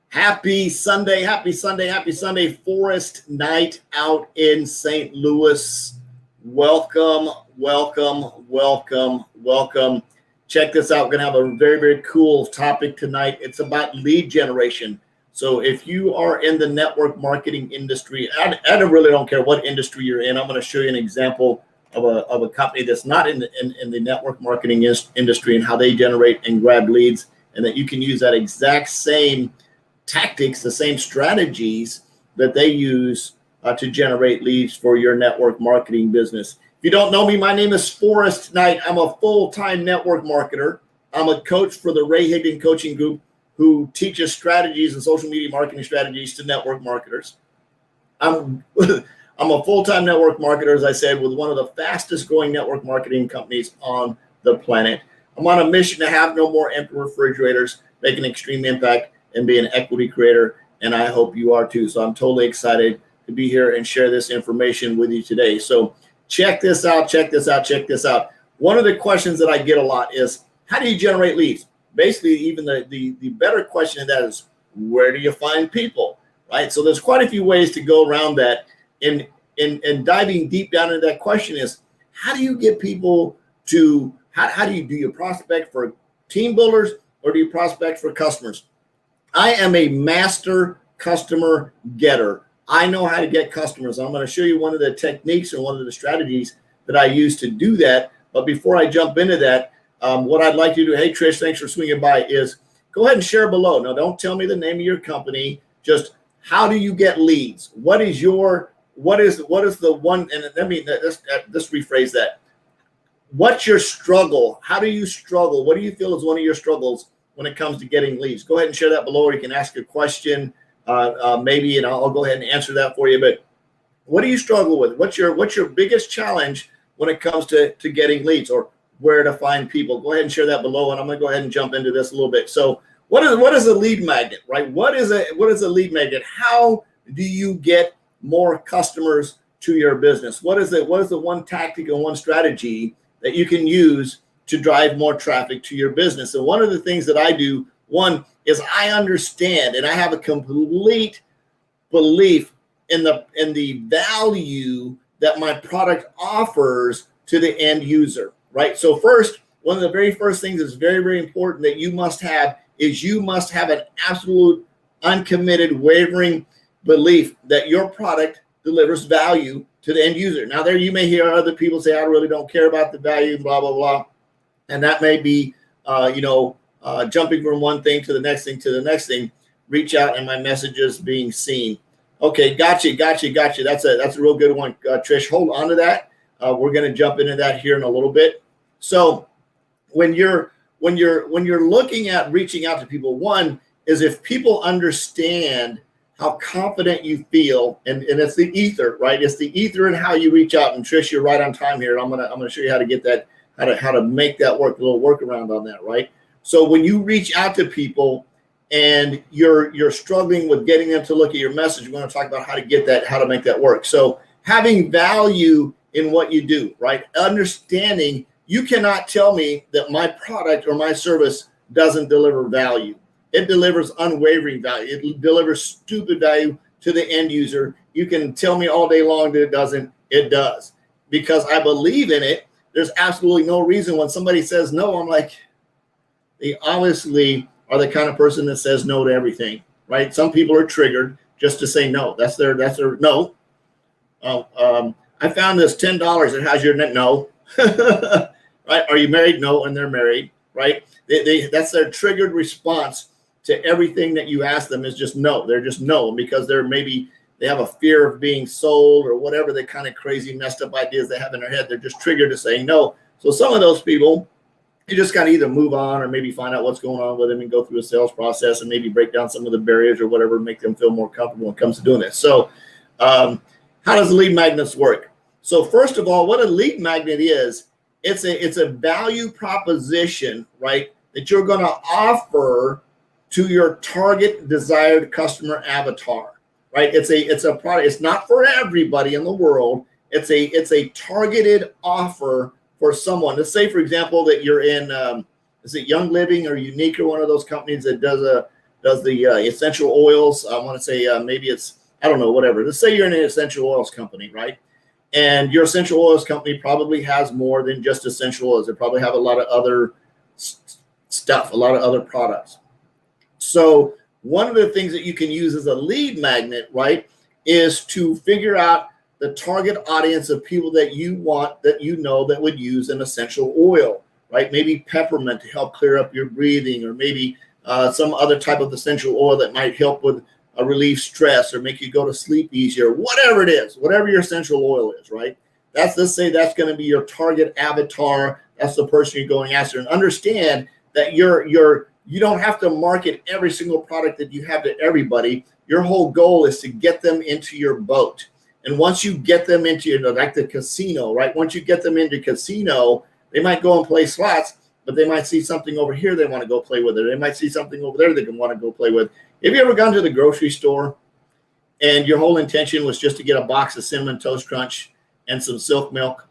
Happy Sunday, happy Sunday, happy Sunday. Forest night out in St. Louis. Welcome, welcome, welcome, welcome. Check this out. We're going to have a very, very cool topic tonight. It's about lead generation. So if you are in the network marketing industry, I really don't care what industry you're in. I'm going to show you an example of a company that's not in the network marketing industry and how they generate and grab leads, and that you can use that exact same tactics, the same strategies that they use to generate leads for your network marketing business. If you don't know me, my name is Forrest Knight. I'm a full-time network marketer. I'm a coach for the Ray Higdon Coaching Group, who teaches strategies and social media marketing strategies to network marketers. I'm a full-time network marketer, as I said, with one of the fastest growing network marketing companies on the planet. I'm on a mission to have no more empty refrigerators, make an extreme impact, and be an equity creator, and I hope you are too. So I'm totally excited to be here and share this information with you today. So check this out, check this out, check this out. One of the questions that I get a lot is, how do you generate leads? Basically, even the better question of that is, where do you find people, right? So there's quite a few ways to go around that. And diving deep down into that question is, how do you get people to, how do you prospect for team builders, or do you prospect for customers? I am a master customer getter. I know how to get customers. I'm going to show you one of the techniques and one of the strategies that I use to do that. But before I jump into that, what I'd like you to do, hey, Trish, thanks for swinging by, is go ahead and share below. Now, don't tell me the name of your company. Just how do you get leads? What is the one, and let me let's rephrase that. What's your struggle? How do you struggle? What do you feel is one of your struggles when it comes to getting leads? Go ahead and share that below, or you can ask a question maybe, and I'll go ahead and answer that for you. But what do you struggle with? What's your biggest challenge when it comes to getting leads, or where to find people? Go ahead and share that below, and I'm going to go ahead and jump into this a little bit. So what is a lead magnet, right? What is a lead magnet? How do you get more customers to your business? What is the one tactic and one strategy that you can use to drive more traffic to your business? And one of the things that I do, one, is I understand and I have a complete belief in the value that my product offers to the end user, right? So first, one of the very first things that's very, very important that you must have is you must have an absolute, uncommitted, wavering belief that your product delivers value to the end user. Now, there you may hear other people say, I really don't care about the value, blah, blah, blah. And that may be, jumping from one thing to the next thing to the next thing. Reach out and my messages being seen. Okay, gotcha. That's a real good one, Trish. Hold on to that. We're going to jump into that here in a little bit. So when you're looking at reaching out to people, one is if people understand how confident you feel, and it's the ether, right? It's the ether and how you reach out. And Trish, you're right on time here. I'm gonna show you how to get that, how to make that work, a little workaround on that, right? So when you reach out to people and you're struggling with getting them to look at your message, we're going to talk about how to get that, how to make that work. So having value in what you do, right? Understanding you cannot tell me that my product or my service doesn't deliver value. It delivers unwavering value. It delivers stupid value to the end user. You can tell me all day long that it doesn't. It does. Because I believe in it. There's absolutely no reason when somebody says no, I'm like, they obviously are the kind of person that says no to everything, right? Some people are triggered just to say no. That's their no. I found this $10. It has your no. Right? Are you married? No. And they're married, right? That's their triggered response to everything that you ask them is just no. They're just no, because they have a fear of being sold or whatever the kind of crazy messed up ideas they have in their head. They're just triggered to say no. So some of those people, you just got to either move on or maybe find out what's going on with them and go through a sales process and maybe break down some of the barriers or whatever, make them feel more comfortable when it comes to doing it. So how does lead magnets work? So first of all, what a lead magnet is, it's a value proposition, right, that you're going to offer to your target desired customer avatar, right? It's a product. It's not for everybody in the world. It's a targeted offer for someone. Let's say, for example, that you're in, is it Young Living or Unique or one of those companies that does does the essential oils. I want to say maybe it's, I don't know, whatever. Let's say you're in an essential oils company, right? And your essential oils company probably has more than just essential oils. They probably have a lot of other stuff, a lot of other products. So one of the things that you can use as a lead magnet, right, is to figure out the target audience of people that you want, that you know that would use an essential oil, right? Maybe peppermint to help clear up your breathing, or maybe some other type of essential oil that might help with relieve stress or make you go to sleep easier, whatever it is, whatever your essential oil is, right? Let's say that's going to be your target avatar. That's the person you're going after. And understand that you don't have to market every single product that you have to everybody. Your whole goal is to get them into your boat. And once you get them into like the casino, right? Once you get them into casino, they might go and play slots, but they might see something over here they want to go play with, or they might see something over there they can want to go play with. Have you ever gone to the grocery store and your whole intention was just to get a box of Cinnamon Toast Crunch and some Silk Milk,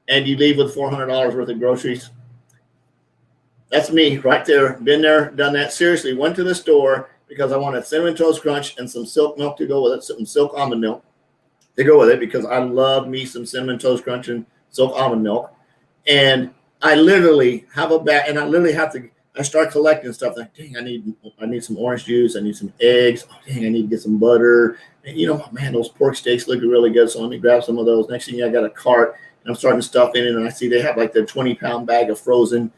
and you leave with $400 worth of groceries? That's me right there. Been there, done that. Seriously, went to the store because I wanted Cinnamon Toast Crunch and some Silk Milk to go with it, some Silk Almond Milk to go with it, because I love me some Cinnamon Toast Crunch and Silk Almond Milk. And I literally have a bag, and I start collecting stuff. Like, dang, I need some orange juice. I need some eggs. Oh, dang, I need to get some butter. And, man, those pork steaks look really good, so let me grab some of those. Next thing I got a cart, and I'm starting to stuff in it, and I see they have like the 20-pound bag of frozen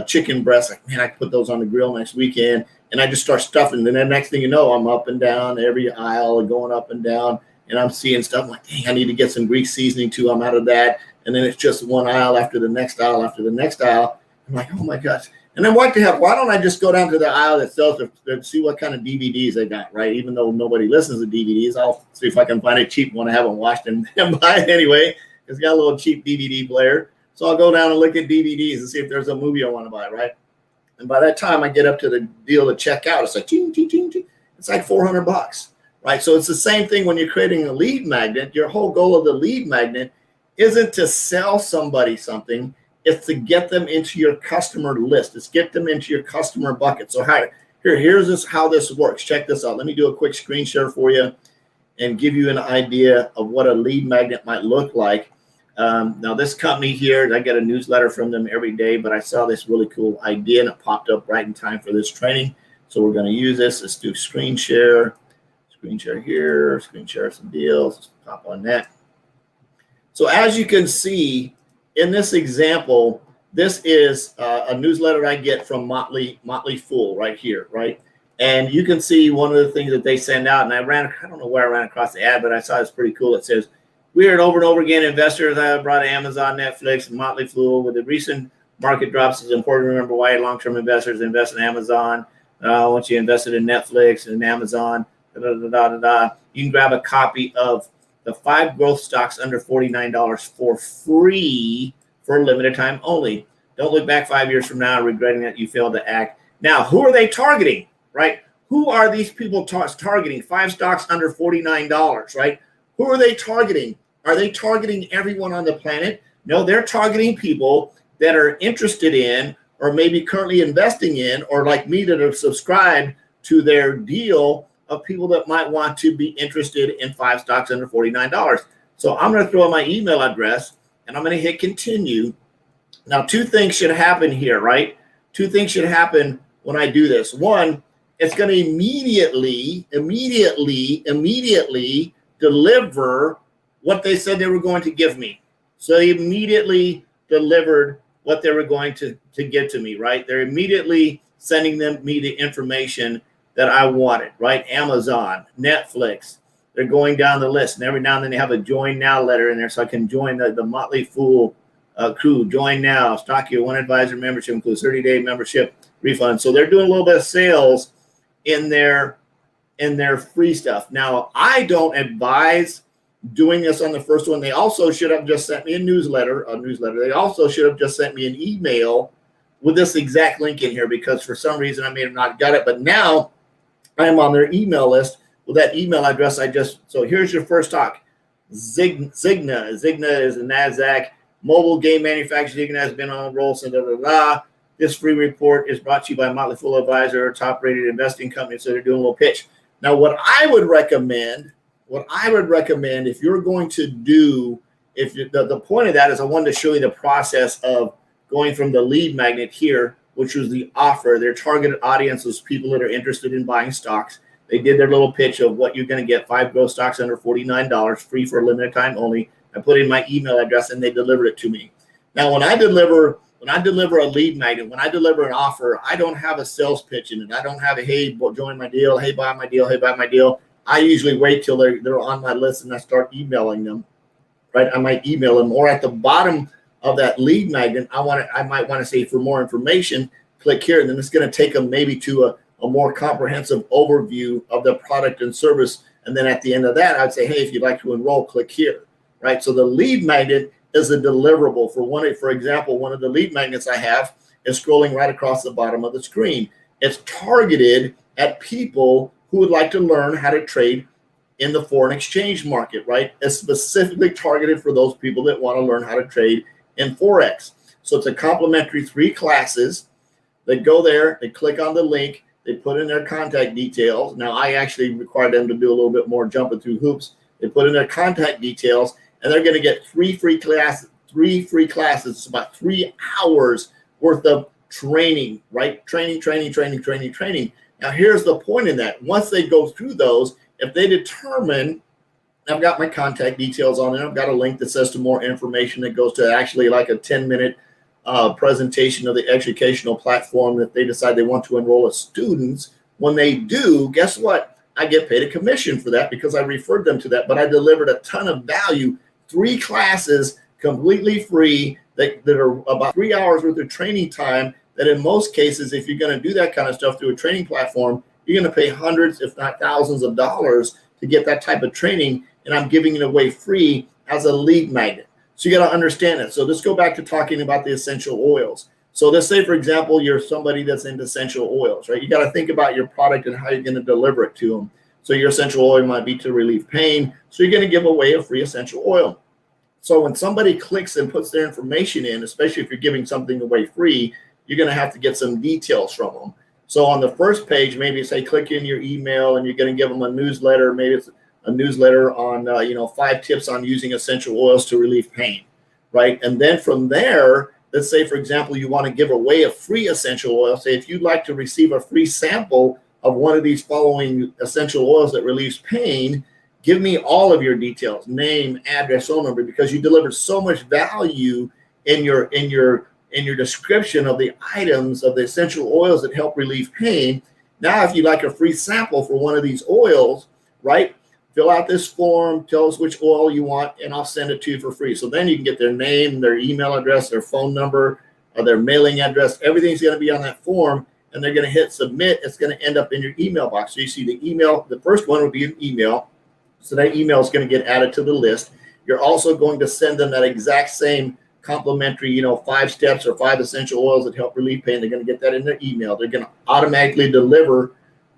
chicken breasts. Like, man, I can put those on the grill next weekend. And I just start stuffing. And then next thing you know, I'm up and down every aisle, going up and down, and I'm seeing stuff. I'm like, dang, I need to get some Greek seasoning too. I'm out of that. And then it's just one aisle after the next aisle after the next aisle. I'm like, oh my gosh. And then why don't I just go down to the aisle that sells to see what kind of DVDs they got, right? Even though nobody listens to DVDs, I'll see if I can find a cheap one I haven't watched and buy it anyway. It's got a little cheap DVD player. So I'll go down and look at DVDs and see if there's a movie I want to buy, right? And by that time I get up to the deal to check out, it's like, ching, ching, ching, ching. It's like $400, right? So it's the same thing when you're creating a lead magnet. Your whole goal of the lead magnet isn't to sell somebody something. It's to get them into your customer list. It's get them into your customer bucket. So here's how this works. Check this out. Let me do a quick screen share for you and give you an idea of what a lead magnet might look like. Now, this company here, I get a newsletter from them every day, but I saw this really cool idea, and it popped up right in time for this training. So we're going to use this. Let's do screen share here, screen share some deals. Let's pop on that. So as you can see in this example, this is a newsletter I get from Motley Fool right here, right? And you can see one of the things that they send out, and I don't know where I ran across the ad, but I saw it's pretty cool. It says, we heard over and over again, investors have brought Amazon, Netflix, and Motley Fool. With the recent market drops, it's important to remember why long-term investors invest in Amazon. Once you invested in Netflix and Amazon, you can grab a copy of the 5 growth stocks under $49 for free for a limited time only. Don't look back 5 years from now regretting that you failed to act. Now, who are they targeting, right? Who are these people targeting? 5 stocks under $49, right? Who are they targeting? Are they targeting everyone on the planet? No, they're targeting people that are interested in, or maybe currently investing in, or like me, that have subscribed to their deal, of people that might want to be interested in 5 stocks under $49. So I'm going to throw in my email address, and I'm going to hit continue. Now, 2 things should happen here, right? 2 things should happen when I do this. One, it's going to immediately deliver what they said they were going to give me. So they immediately delivered what they were going to give to me, right? They're immediately sending me the information that I wanted, right? Amazon, Netflix, they're going down the list. And every now and then they have a join now letter in there, so I can join the Motley Fool crew. Join now. Stock your 1 advisor membership includes 30-day membership refund. So they're doing a little bit of sales in their free stuff. Now, I don't advise doing this on the first one. They also should have just sent me a newsletter. They also should have just sent me an email with this exact link in here, because for some reason I may have not got it. But now I am on their email list with that email address. So here's your first talk. Zigna is a NASDAQ mobile game manufacturer. Zigna has been on a roll since This free report is brought to you by Motley Fool Advisor, a top-rated investing company. So they're doing a little pitch. Now, what I would recommend if you're going to do, the point of that is I wanted to show you the process of going from the lead magnet here, which was the offer. Their targeted audience was people that are interested in buying stocks. They did their little pitch of what you're going to get, 5 growth stocks under $49, free for a limited time only. I put in my email address and they delivered it to me. Now, when I deliver a lead magnet, when I deliver an offer, I don't have a sales pitch in it. I don't have a, hey, join my deal, hey, buy my deal, hey, buy my deal. I usually wait till they're on my list and I start emailing them, right? I might email them, or at the bottom of that lead magnet, I might want to say, for more information, click here, and then it's going to take them maybe to a more comprehensive overview of the product and service. And then at the end of that, I'd say, hey, if you'd like to enroll, click here, right? So the lead magnet is a deliverable. For example, one of the lead magnets I have is scrolling right across the bottom of the screen. It's targeted at people who would like to learn how to trade in the foreign exchange market, right? It's specifically targeted for those people that want to learn how to trade in Forex. So it's a complimentary 3 classes. They go there, they click on the link, they put in their contact details. Now, I actually require them to do a little bit more jumping through hoops. They put in their contact details, and they're going to get 3 free classes. 3 free classes. It's about 3 hours worth of training, right? Training. Now, here's the point in that. Once they go through those, if they determine, I've got my contact details on there, I've got a link that says to more information that goes to actually like a 10-minute presentation of the educational platform that they decide they want to enroll as students. When they do, guess what? I get paid a commission for that because I referred them to that, but I delivered a ton of value. 3 classes completely free that are about 3 hours worth of training time, that in most cases, if you're going to do that kind of stuff through a training platform, you're going to pay hundreds, if not thousands of dollars to get that type of training, and I'm giving it away free as a lead magnet. So you got to understand it. So let's go back to talking about the essential oils. So let's say, for example, you're somebody that's into essential oils, right? You got to think about your product and how you're going to deliver it to them. So your essential oil might be to relieve pain. So you're going to give away a free essential oil. So when somebody clicks and puts their information in, especially if you're giving something away free, you're going to have to get some details from them. So on the first page, maybe say click in your email and you're going to give them a newsletter. Maybe it's a newsletter on 5 tips on using essential oils to relieve pain, right? And then from there, let's say, for example, you want to give away a free essential oil. Say if you'd like to receive a free sample of one of these following essential oils that relieves pain, give me all of your details, name, address, phone number, because you delivered so much value in your description of the items of the essential oils that help relieve pain. Now, if you'd like a free sample for one of these oils, right, fill out this form, tell us which oil you want, and I'll send it to you for free. So then you can get their name, their email address, their phone number, or their mailing address. Everything's going to be on that form, and they're going to hit submit. It's going to end up in your email box. So you see the email. The first one would be an email. So that email is going to get added to the list. You're also going to send them that exact same complimentary, 5 steps or 5 essential oils that help relieve pain. They're going to get that in their email. They're going to automatically deliver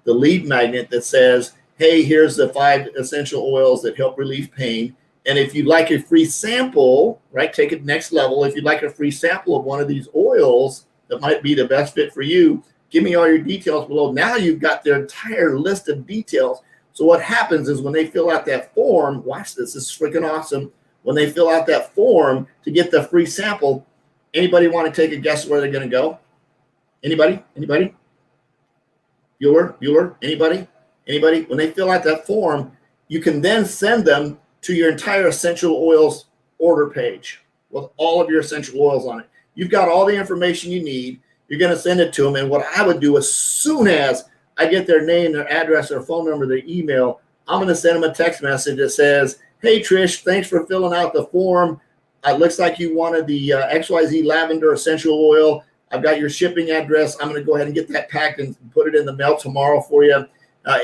the lead magnet that says, hey, here's the 5 essential oils that help relieve pain. And if you'd like a free sample, right, take it next level. If you'd like a free sample of one of these oils that might be the best fit for you, give me all your details below. Now you've got their entire list of details. So what happens is when they fill out that form, watch this is freaking awesome. When they fill out that form to get the free sample, anybody want to take a guess where they're going to go? Anybody? Bueller? Anybody? When they fill out that form, you can then send them to your entire essential oils order page with all of your essential oils on it. You've got all the information you need. You're going to send it to them. And what I would do as soon as I get their name, their address, their phone number, their email, I'm going to send them a text message that says, hey, Trish, thanks for filling out the form. It looks like you wanted the XYZ lavender essential oil. I've got your shipping address. I'm going to go ahead and get that packed and put it in the mail tomorrow for you.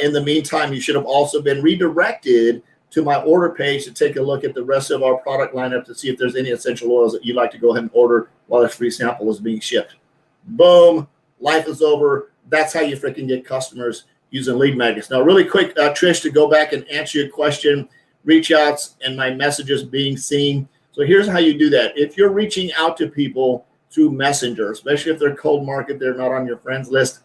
In the meantime, you should have also been redirected to my order page to take a look at the rest of our product lineup to see if there's any essential oils that you'd like to go ahead and order while this free sample is being shipped. Boom. Life is over. That's how you freaking get customers using lead magnets. Now, really quick, Trish, to go back and answer your question, reach outs and my messages being seen. So here's how you do that. If you're reaching out to people through Messenger, especially if they're cold market, they're not on your friends list.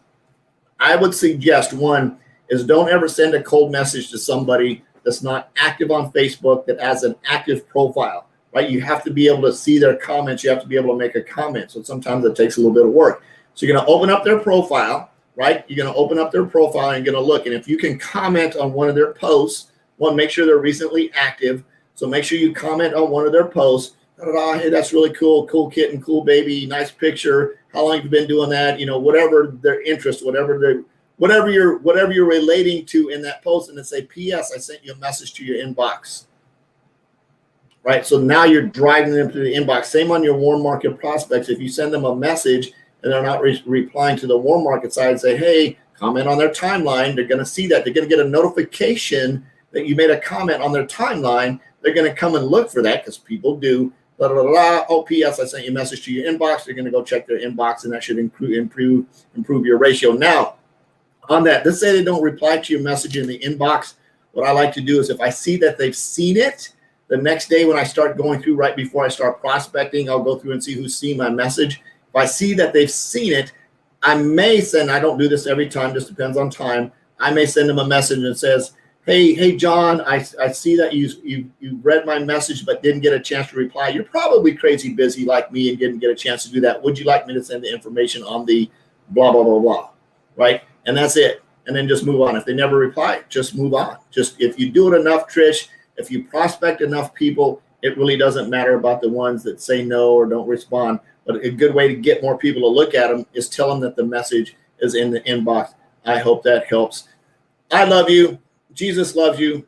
I would suggest one is don't ever send a cold message to somebody that's not active on Facebook, that has an active profile, right? You have to be able to see their comments. You have to be able to make a comment. So sometimes it takes a little bit of work. So you're going to open up their profile, right? You're going to open up their profile and you're going to look. And if you can comment on one of their posts, one, make sure they're recently active. So make sure you comment on one of their posts. Hey, that's really cool. Cool kitten, cool baby, nice picture. How long have you been doing that? You know, whatever their interest, whatever you're relating to in that post, and then say, P.S. I sent you a message to your inbox. Right? So now you're driving them to the inbox. Same on your warm market prospects. If you send them a message and they're not replying to the warm market side, say, hey, comment on their timeline. They're going to see that. They're going to get a notification that you made a comment on their timeline. They're going to come and look for that, because people do. Blah, blah, blah. Oh, P.S. I sent you a message to your inbox. They're going to go check their inbox, and that should improve your ratio. Now, on that, let's say they don't reply to your message in the inbox. What I like to do is, if I see that they've seen it, the next day when I start going through, right before I start prospecting, I'll go through and see who's seen my message. If I see that they've seen it, I may send, I don't do this every time, just depends on time. I may send them a message that says, Hey, John, I see that you read my message but didn't get a chance to reply. You're probably crazy busy like me and didn't get a chance to do that. Would you like me to send the information on the blah, blah, blah, blah, right? And that's it. And then just move on. If they never reply, just move on. Just if you do it enough, Trish, if you prospect enough people, it really doesn't matter about the ones that say no or don't respond. But a good way to get more people to look at them is tell them that the message is in the inbox. I hope that helps. I love you. Jesus loves you.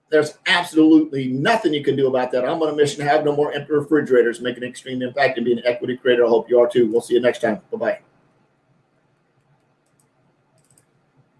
There's absolutely nothing you can do about that. I'm on a mission to have no more empty refrigerators, make an extreme impact, and be an equity creator. I hope you are too. We'll see you next time. Bye-bye.